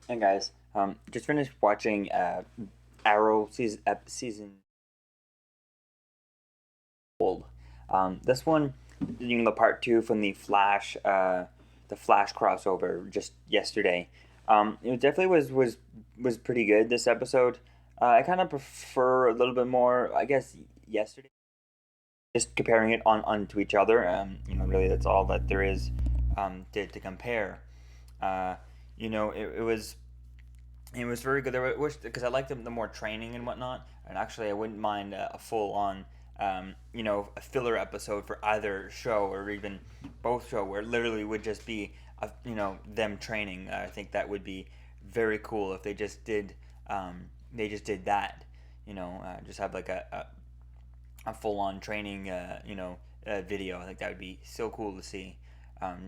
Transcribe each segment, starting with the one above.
Hey guys, just finished watching Arrow season old. This one, the part two from the Flash crossover just yesterday. It definitely was pretty good. This episode, I kind of prefer a little bit more. I guess yesterday, just comparing it onto each other. Really, that's all that there is to compare. Uh, it was very good. There was because I liked the more training and whatnot, and actually I wouldn't mind a full on, a filler episode for either show or even both show where it literally would just be, them training. I think that would be very cool if they just did that. Just have like a full on training, video. I think that would be so cool to see.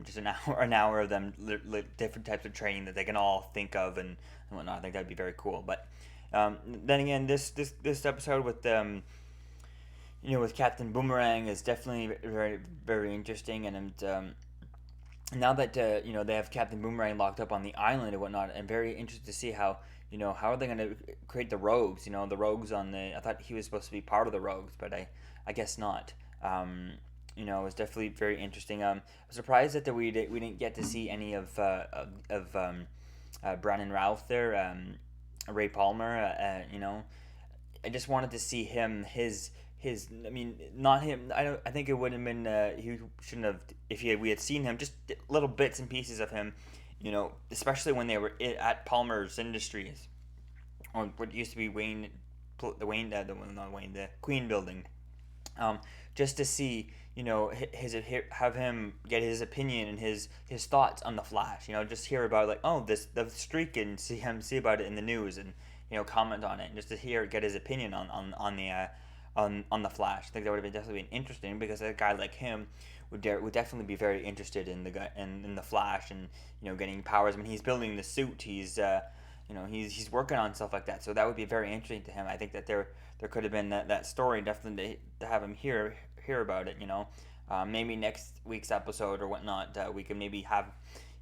Just an hour of them, different types of training that they can all think of and whatnot. I think that'd be very cool. But then again, this episode with with Captain Boomerang is definitely very very interesting. And now that they have Captain Boomerang locked up on the island and whatnot, I'm very interested to see how how are they going to create the rogues. The rogues on the. I thought he was supposed to be part of the rogues, but I guess not. It was definitely very interesting. I'm surprised that we didn't get to see any of Brandon Routh there, Ray Palmer. I just wanted to see him his. I mean, not him. I don't. I think it would have been. He shouldn't have. If we had seen him, just little bits and pieces of him. Especially when they were at Palmer's Industries, or what used to be Wayne, the Wayne, the one not Wayne, the Queen Building. Um, just to see, his have him get his opinion and his thoughts on the Flash. Just hear about like, oh, this the streak, and see about it in the news, and comment on it, and just to get his opinion on the Flash. I think that would have definitely been interesting because a guy like him would definitely be very interested in the guy in the Flash, and getting powers. I mean, he's building the suit. He's working on stuff like that. So that would be very interesting to him. I think that there could have been that story definitely to have him hear about it. Maybe next week's episode or whatnot, we can maybe have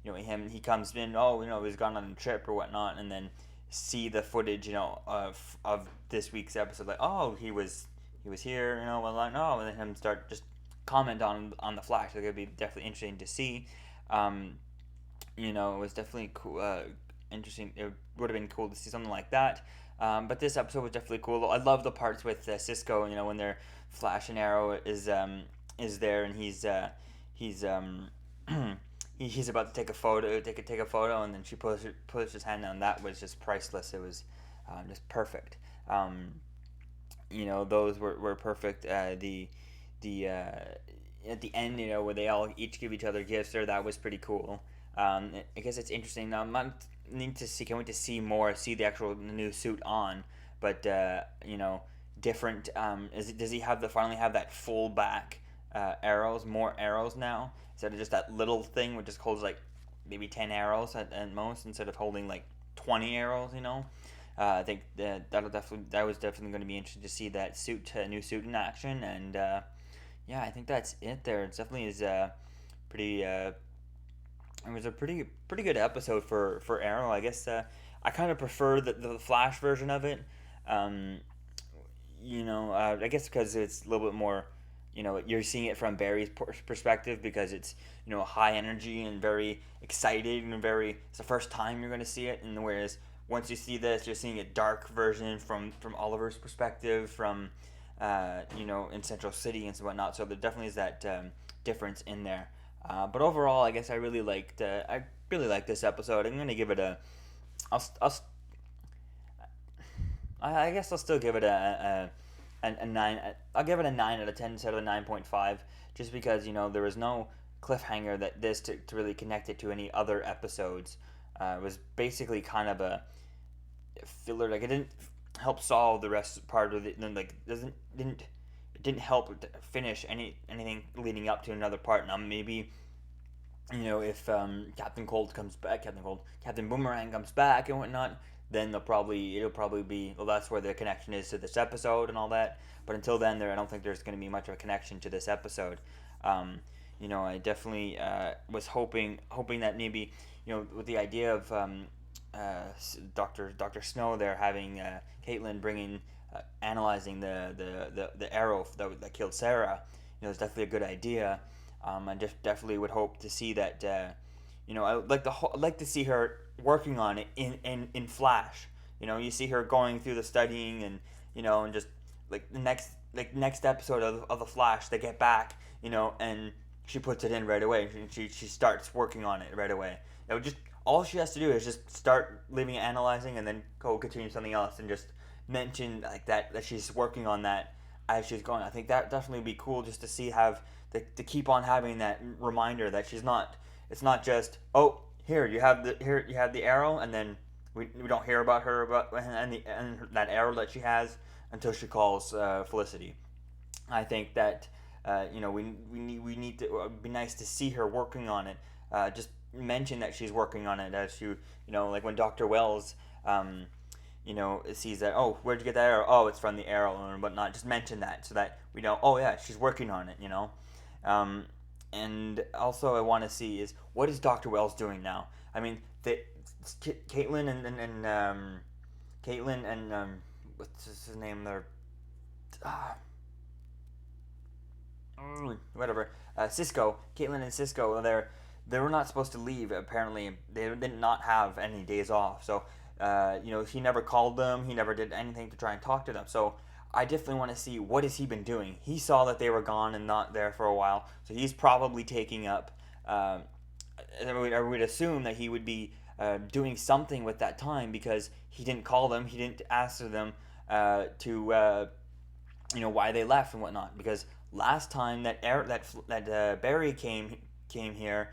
him. He comes in. Oh, he's gone on a trip or whatnot, and then see the footage. Of this week's episode. Like, oh, he was here. Well, like, no, and then him start just comment on the Flash. Like, it'd be definitely interesting to see. Um, it was definitely cool. Interesting. It would have been cool to see something like that. But this episode was definitely cool. I love the parts with Cisco. When their Flash and Arrow is there, and he's he's about to take a photo, take a photo, and then she puts his hand down. That was just priceless. It was just perfect. Those were perfect. The At the end, where they all each give each other gifts there, that was pretty cool. I guess it's interesting. Now, I'm not need to see. Can't wait to see more. See the actual new suit on, but different. Does he finally have that full back arrows? More arrows now instead of just that little thing which just holds like maybe 10 arrows at most instead of holding like 20 arrows. I think that was definitely going to be interesting to see that new suit in action, and yeah, I think that's it. There, it definitely is pretty. It was a pretty good episode for Arrow. I guess I kind of prefer the Flash version of it. Um, I guess because it's a little bit more. You're seeing it from Barry's perspective because it's high energy and very excited and very. It's the first time you're going to see it, and whereas once you see this, you're seeing a dark version from Oliver's perspective, from in Central City and so whatnot. So there definitely is that difference in there. But overall, I guess I really like this episode. I'm gonna give it a. I'll I guess I'll still give it a 9. I'll give it a 9 out of 10 instead of a 9.5, just because there was no cliffhanger to really connect it to any other episodes. It was basically kind of a filler. Like, it didn't help solve the rest part of it. Then, like, didn't it didn't help finish anything leading up to another part. Now maybe if Captain Boomerang comes back and whatnot, then it'll probably be, well, that's where the connection is to this episode and all that. But until then, I don't think there's going to be much of a connection to this episode. I definitely was hoping that maybe with the idea of Dr. Snow there having Caitlin bringing analyzing the arrow that killed Sarah. It's definitely a good idea. I just definitely would hope to see that. I would like to see her working on it in Flash. You see her going through the studying and just like the next episode of the Flash, they get back, and she puts it in right away. She starts working on it right away. Just all she has to do is just start living analyzing and then go continue something else and just mention like that she's working on that as she's going. I think that definitely would be cool just to see to keep on having that reminder that she's not. It's not just, oh, here you have the arrow, and then we don't hear about her and that arrow that she has until she calls Felicity. I think that we need to, it would be nice to see her working on it. Just mention that she's working on it as like when Dr. Wells sees that, oh, where'd you get that arrow? Oh, it's from the arrow and whatnot. Just mention that so that we know, oh yeah, she's working on it. And also I want to see is what is Dr. Wells doing now? I mean, Caitlin and Caitlin and what's his name? They're whatever. Cisco, Caitlin and Cisco. They were not supposed to leave. Apparently, they did not have any days off. So, he never called them. He never did anything to try and talk to them. So, I definitely want to see what has he been doing. He saw that they were gone and not there for a while, so he's probably taking up. I would assume that he would be doing something with that time because he didn't call them. He didn't answer them to why they left and whatnot. Because last time that Barry came here,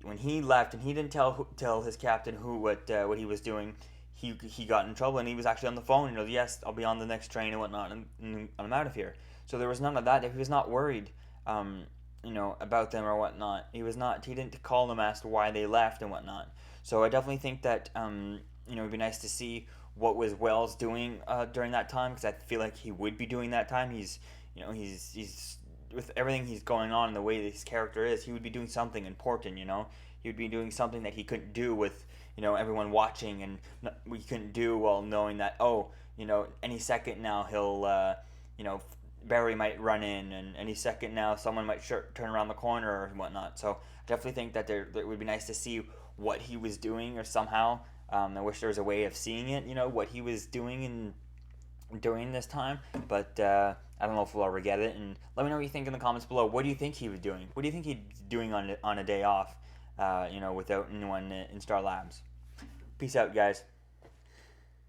when he left and he didn't tell his captain what he was doing, he got in trouble and he was actually on the phone. Yes, I'll be on the next train and whatnot, and I'm out of here. So there was none of that. He was not worried, about them or whatnot. He was not. He didn't call them, ask why they left and whatnot. So I definitely think that it'd be nice to see what was Wells doing during that time, because I feel like he would be doing that time. He's with everything he's going on and the way his character is, he would be doing something important. He would be doing something that he couldn't do with everyone watching, and we couldn't do while knowing that any second now he'll Barry might run in, and any second now someone might turn around the corner or whatnot. So I definitely think that it would be nice to see what he was doing, or somehow I wish there was a way of seeing it, what he was doing during this time, but I don't know if we'll ever get it. And let me know what you think in the comments below. What do you think he was doing? What do you think he's doing on a day off, without anyone in Star Labs? Peace out, guys.